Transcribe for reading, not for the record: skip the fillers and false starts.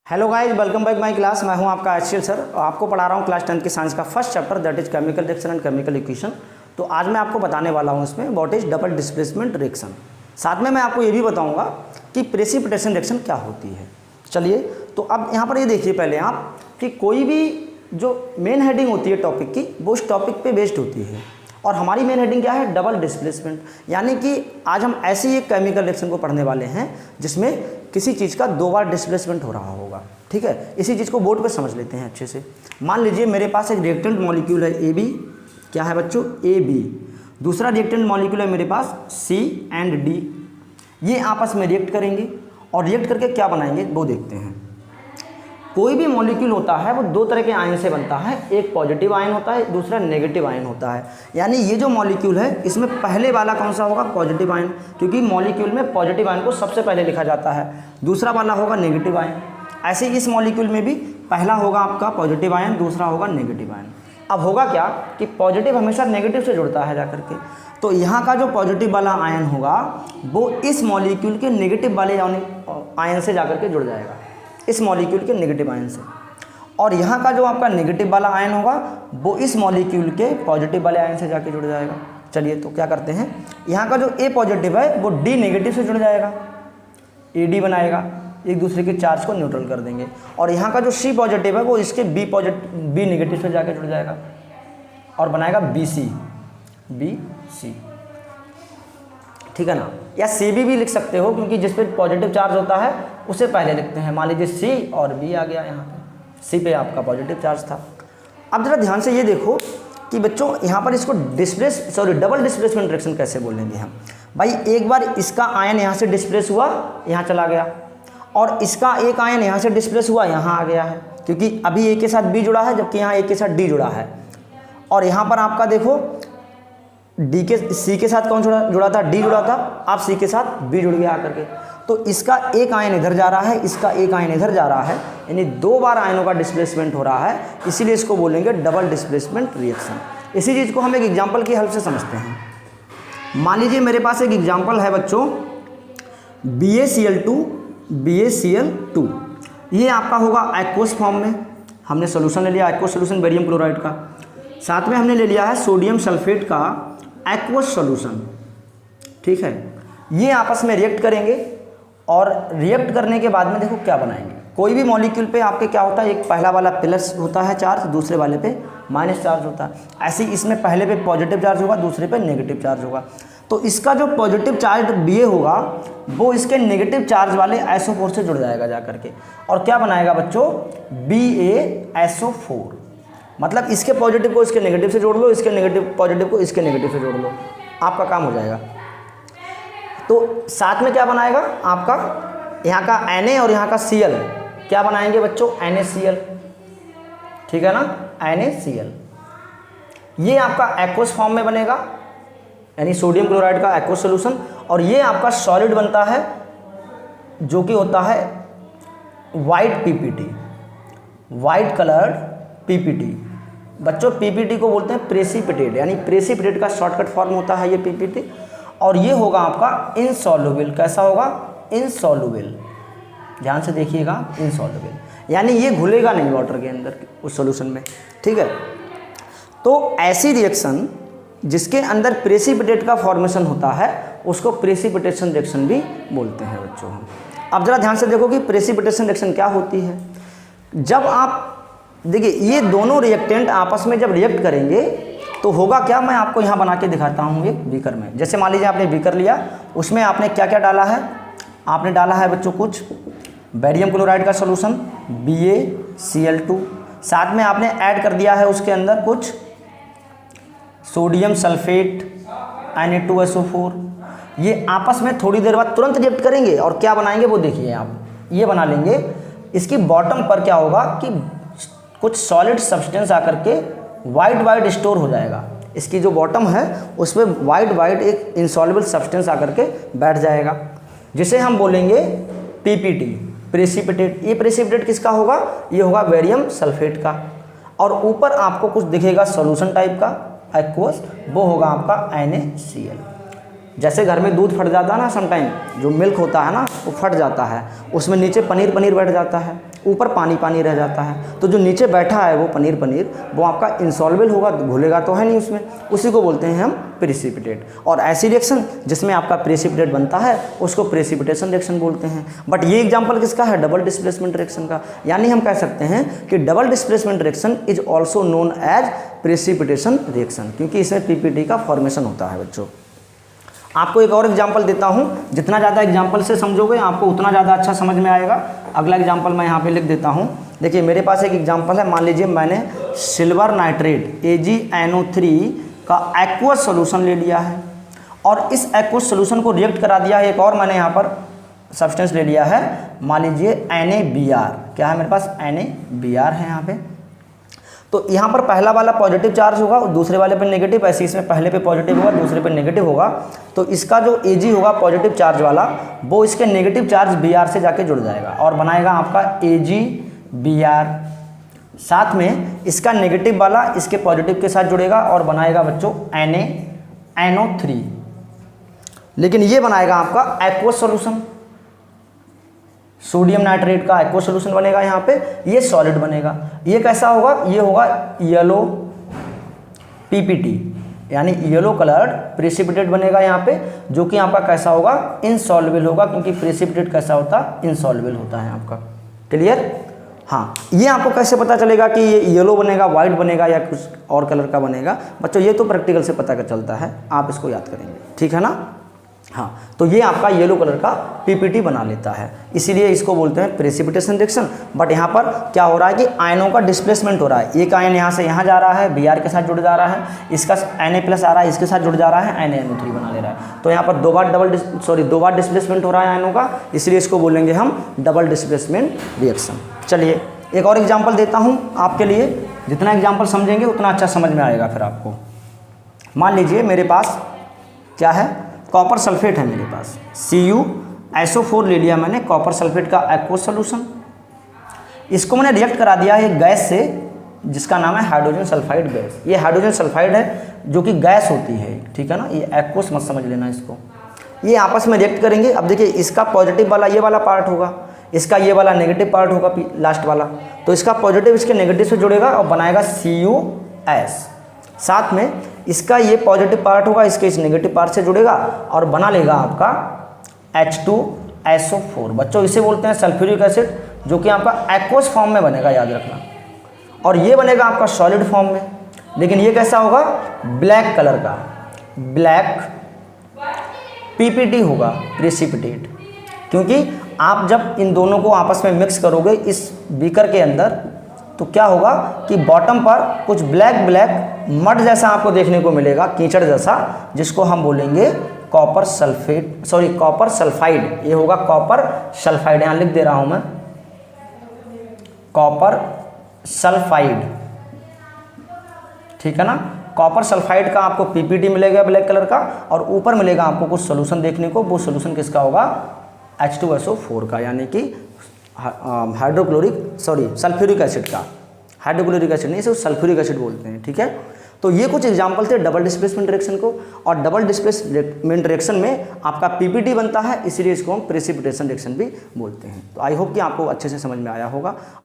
Hello guys, welcome back my class. मैं हूं आपका एचसीएल सर और आपको पढ़ा रहा हूं क्लास 10 की साइंस का first chapter that is chemical reaction and chemical equation. तो आज मैं आपको बताने वाला हूं इसमें what is double displacement reaction. साथ में मैं आपको ये भी बताऊंगा कि प्रेसिपिटेशन रिएक्शन क्या होती है। चलिए, तो अब यहाँ पर ये देखिए पहले आप कि कोई भी जो मेन हेडिंग होती है टॉपिक की वो उस टॉपिक पर बेस्ड होती है और हमारी मेन हेडिंग क्या है, डबल डिस्प्लेसमेंट। यानी कि आज हम ऐसी एक केमिकल रिएक्शन को पढ़ने वाले हैं जिसमें किसी चीज़ का दो बार डिस्प्लेसमेंट हो रहा होगा। ठीक है, इसी चीज़ को बोर्ड पे समझ लेते हैं अच्छे से। मान लीजिए मेरे पास एक रिएक्टेंट मॉलिक्यूल है ए बी। क्या है बच्चों? A B. दूसरा रिएक्टेंट मॉलिक्यूल है मेरे पास सी एंड डी। ये आपस में रिएक्ट करेंगे और रिएक्ट करके क्या बनाएंगे वो देखते हैं। कोई भी मॉलिक्यूल होता है वो दो तरह के आयन से बनता है, एक पॉजिटिव आयन होता है, दूसरा नेगेटिव आयन होता है। यानी ये जो मॉलिक्यूल है इसमें पहले वाला कौन सा होगा? पॉजिटिव आयन, क्योंकि मॉलिक्यूल में पॉजिटिव आयन को सबसे पहले लिखा जाता है। दूसरा वाला होगा नेगेटिव आयन। ऐसे ही इस मॉलिक्यूल में भी पहला होगा आपका पॉजिटिव आयन, दूसरा होगा नेगेटिव आयन। अब होगा क्या कि पॉजिटिव हमेशा नेगेटिव से जुड़ता है जाकर के, तो यहाँ का जो पॉजिटिव वाला आयन होगा वो इस मॉलिक्यूल के नेगेटिव वाले आयन से जाकर के जुड़ जाएगा, इस मॉलिक्यूल के नेगेटिव आयन से। और यहाँ का जो आपका नेगेटिव वाला आयन होगा वो इस मॉलिक्यूल के पॉजिटिव वाले आयन से जाके जुड़ जाएगा। चलिए, तो क्या करते हैं, यहाँ का जो ए पॉजिटिव है वो डी नेगेटिव से जुड़ जाएगा, ए डी बनाएगा, एक दूसरे के चार्ज को न्यूट्रल कर देंगे। और यहाँ का जो सी पॉजिटिव है वो इसके बी नेगेटिव से जाके जुड़ जाएगा और बनाएगा बी सी। ठीक है ना, या सी भी लिख सकते हो, क्योंकि जिस पे पॉजिटिव चार्ज होता है उसे पहले लिखते हैं। मान लीजिए सी और बी आ गया, यहाँ पे सी पे आपका पॉजिटिव चार्ज था। अब जरा ध्यान से ये देखो कि बच्चों यहाँ पर इसको डबल डिस्प्लेसमेंट रिएक्शन कैसे बोलेंगे हम। भाई एक बार इसका आयन यहाँ से डिस्प्लेस हुआ, यहाँ चला गया, और इसका एक आयन यहाँ से डिस्प्लेस हुआ, यहाँ आ गया है, क्योंकि अभी ए के साथ बी जुड़ा है जबकि यहाँ ए के साथ डी जुड़ा है। और यहाँ पर आपका देखो सी के साथ कौन जुड़ा था? डी जुड़ा था। अब सी के साथ बी जुड़ गया आकर के, तो इसका एक आयन इधर जा रहा है, इसका एक आयन इधर जा रहा है, यानी दो बार आयनों का डिस्प्लेसमेंट हो रहा है। इसीलिए इसको बोलेंगे डबल डिस्प्लेसमेंट रिएक्शन। इसी चीज़ को हम एक एग्जांपल की हेल्प से समझते हैं। मान लीजिए मेरे पास एक एग्जांपल है बच्चों BaCl2। ये आपका होगा एक्वस फॉर्म में। हमने सोल्यूशन ले लिया एक्वस सोल्यूशन बेरियम क्लोराइड का, साथ में हमने ले लिया है सोडियम सल्फेट का एक्वस सॉल्यूशन। ठीक है, ये आपस में रिएक्ट करेंगे और रिएक्ट करने के बाद में देखो क्या बनाएंगे। कोई भी मॉलिक्यूल पे आपके क्या होता है, एक पहला वाला प्लस होता है चार्ज, दूसरे वाले पे माइनस चार्ज होता है। ऐसे ही इसमें पहले पे पॉजिटिव चार्ज होगा, दूसरे पे नेगेटिव चार्ज होगा। तो इसका जो पॉजिटिव चार्ज Ba होगा वो इसके नेगेटिव चार्ज वाले SO4 से जुड़ जाएगा जाकर के, और क्या बनाएगा बच्चों? BaSO4। मतलब इसके पॉजिटिव को इसके नेगेटिव से जोड़ लो, इसके नेगेटिव पॉजिटिव को इसके नेगेटिव से जोड़ लो, आपका काम हो जाएगा। तो साथ में क्या बनाएगा आपका, यहाँ का Na और यहाँ का Cl क्या बनाएंगे बच्चों? NaCl। ठीक है ना, NaCl। ये आपका एक्वस फॉर्म में बनेगा, यानी सोडियम क्लोराइड का एक्वस सॉल्यूशन। और ये आपका सॉलिड बनता है जो कि होता है white PPT, white coloured PPT। बच्चों PPT को बोलते हैं प्रेसिपिटेट, यानी प्रेसिपिटेट का शॉर्टकट फॉर्म होता है ये PPT। और ये होगा आपका इनसॉल्युबल। कैसा होगा? इनसॉल्युबल। ध्यान से देखिएगा, इनसॉल्युबल यानी ये घुलेगा नहीं वाटर के अंदर उस सॉल्यूशन में। ठीक है, तो ऐसी रिएक्शन जिसके अंदर प्रेसिपिटेट का फॉर्मेशन होता है उसको प्रेसिपिटेशन रिएक्शन भी बोलते हैं बच्चों हम। अब जरा ध्यान से देखो कि प्रेसिपिटेशन रिएक्शन क्या होती है। जब आप देखिए ये दोनों रिएक्टेंट आपस में जब रिएक्ट करेंगे तो होगा क्या, मैं आपको यहाँ बना के दिखाता हूँ एक बीकर में। जैसे मान लीजिए आपने बीकर लिया, उसमें आपने क्या क्या डाला है? आपने डाला है बच्चों कुछ बेरियम क्लोराइड का सॉल्यूशन BaCl2, साथ में आपने ऐड कर दिया है उसके अंदर कुछ सोडियम सल्फेट Na2SO4। ये आपस में थोड़ी देर बाद तुरंत रिएक्ट करेंगे और क्या बनाएंगे वो देखिए आप, ये बना लेंगे। इसकी बॉटम पर क्या होगा कि कुछ सॉलिड सब्सटेंस आकर के वाइट स्टोर हो जाएगा। इसकी जो बॉटम है उसमें वाइट एक इंसॉल्युबल सब्सटेंस आकर के बैठ जाएगा, जिसे हम बोलेंगे PPT, प्रेसिपिटेट। ये प्रेसिपिटेट किसका होगा? ये होगा बेरियम सल्फेट का। और ऊपर आपको कुछ दिखेगा सॉल्यूशन टाइप का एक्वस, वो होगा आपका NaCl। जैसे घर में दूध फट जाता है ना, समटाइम जो मिल्क होता है ना वो फट जाता है, उसमें नीचे पनीर बैठ जाता है, ऊपर पानी पानी रह जाता है, तो जो नीचे बैठा है वो पनीर वो आपका इंसॉल्युबल होगा, घुलेगा तो है नहीं उसमें, उसी को बोलते हैं हम प्रेसिपिटेट। और ऐसी रिएक्शन जिसमें आपका प्रेसिपिटेट बनता है उसको प्रेसिपिटेशन रिएक्शन बोलते हैं। बट ये एग्जांपल किसका है? डबल डिस्प्लेसमेंट रिएक्शन का। यानी हम कह सकते हैं कि double displacement reaction is also known as precipitation reaction, क्योंकि इसमें पीपीटी का फॉर्मेशन होता है बच्चों। आपको एक और एग्जांपल देता हूं, जितना ज़्यादा एग्जांपल से समझोगे आपको उतना ज़्यादा अच्छा समझ में आएगा। अगला एग्जांपल मैं यहाँ पे लिख देता हूं। देखिए मेरे पास एक एग्जांपल है, मान लीजिए मैंने सिल्वर नाइट्रेट AgNO3 का एक्वस सोल्यूशन ले लिया है और इस एक्वस सोल्यूशन को रिएक्ट करा दिया है। एक और मैंने यहाँ पर सब्सटेंस ले लिया है, मान लीजिए NaBr। क्या है मेरे पास? NaBr है यहाँ पे। तो यहाँ पर पहला वाला पॉजिटिव चार्ज होगा और दूसरे वाले पे नेगेटिव, ऐसे इसमें पहले पे पॉजिटिव होगा दूसरे पे नेगेटिव होगा। तो इसका जो Ag होगा पॉजिटिव चार्ज वाला, वो इसके नेगेटिव चार्ज Br से जाके जुड़ जाएगा और बनाएगा आपका AgBr। साथ में इसका नेगेटिव वाला इसके पॉजिटिव के साथ जुड़ेगा और बनाएगा बच्चों NaNO3। लेकिन ये बनाएगा आपका एक्वस सॉल्यूशन, सोडियम नाइट्रेट का एक्वस सॉल्यूशन बनेगा यहाँ पे, ये सॉलिड बनेगा। ये कैसा होगा? ये होगा येलो पीपीटी, यानी येलो कलर्ड प्रेसिपिटेट बनेगा यहाँ पे, जो कि आपका कैसा होगा? इनसॉल्युबल होगा, क्योंकि प्रेसिपिटेट कैसा होता है? इनसॉल्युबल होता है आपका। क्लियर? हाँ, ये आपको कैसे पता चलेगा कि ये येलो बनेगा, वाइट बनेगा या कुछ और कलर का बनेगा? बच्चों ये तो प्रैक्टिकल से पता चलता है, आप इसको याद करेंगे, ठीक है ना? हाँ, तो ये आपका येलो कलर का पीपीटी बना लेता है, इसीलिए इसको बोलते हैं प्रेसिपिटेशन रिएक्शन। बट यहाँ पर क्या हो रहा है कि आयनों का डिस्प्लेसमेंट हो रहा है। एक आयन यहाँ से यहाँ जा रहा है, Br के साथ जुड़ जा रहा है, इसका Na+ आ रहा है, इसके साथ जुड़ जा रहा है, NaNO3 बना ले रहा है। तो यहाँ पर दो बार डिस्प्लेसमेंट हो रहा है आयनों का, इसलिए इसको बोलेंगे हम डबल डिस्प्लेसमेंट रिएक्शन। चलिए एक और एग्जाम्पल देता हूँ आपके लिए, जितना एग्जाम्पल समझेंगे उतना अच्छा समझ में आएगा फिर आपको। मान लीजिए मेरे पास क्या है? कॉपर सल्फेट है मेरे पास, CuSO4 ले लिया मैंने, कॉपर सल्फेट का एक्वस सोल्यूशन। इसको मैंने रिएक्ट करा दिया है गैस से, जिसका नाम है हाइड्रोजन सल्फाइड गैस। ये हाइड्रोजन सल्फाइड है जो कि गैस होती है, ठीक है ना? ये एक्वस मत समझ लेना इसको। ये आपस में रिएक्ट करेंगे। अब देखिए इसका पॉजिटिव वाला ये वाला पार्ट होगा, इसका ये वाला नेगेटिव पार्ट होगा लास्ट वाला, तो इसका पॉजिटिव इसके नेगेटिव से जुड़ेगा और बनाएगा CuS। साथ में इसका ये पॉजिटिव पार्ट होगा, इसके इस नेगेटिव पार्ट से जुड़ेगा और बना लेगा आपका H2SO4। बच्चों इसे बोलते हैं सल्फ्यूरिक एसिड, जो कि आपका एक्वस फॉर्म में बनेगा, याद रखना। और ये बनेगा आपका सॉलिड फॉर्म में, लेकिन ये कैसा होगा? ब्लैक कलर का, ब्लैक पीपीटी होगा, प्रेसिपिटेट। क्योंकि आप जब इन दोनों को आपस में मिक्स करोगे इस बीकर के अंदर, तो क्या होगा कि बॉटम पर कुछ ब्लैक मड जैसा आपको देखने को मिलेगा, कीचड़ जैसा, जिसको हम बोलेंगे कॉपर सल्फाइड। ये होगा कॉपर सल्फाइड, यहाँ लिख दे रहा हूं मैं, कॉपर सल्फाइड, ठीक है ना? कॉपर सल्फाइड का आपको पीपीटी मिलेगा ब्लैक कलर का, और ऊपर मिलेगा आपको कुछ सोल्यूशन देखने को। वो सोल्यूशन किसका होगा? H2SO4 का, यानी कि सल्फ्यूरिक एसिड का। हाइड्रोक्लोरिक एसिड नहीं, इसे सल्फ्यूरिक एसिड बोलते हैं, ठीक है? तो ये कुछ एग्जांपल थे डबल डिस्प्लेसमेंट रिएक्शन को। और डबल डिस्प्लेसमेंट रिएक्शन में आपका पीपीटी बनता है, इसीलिए इसको हम प्रेसिपिटेशन रिएक्शन भी बोलते हैं। तो आई होप कि आपको अच्छे से समझ में आया होगा।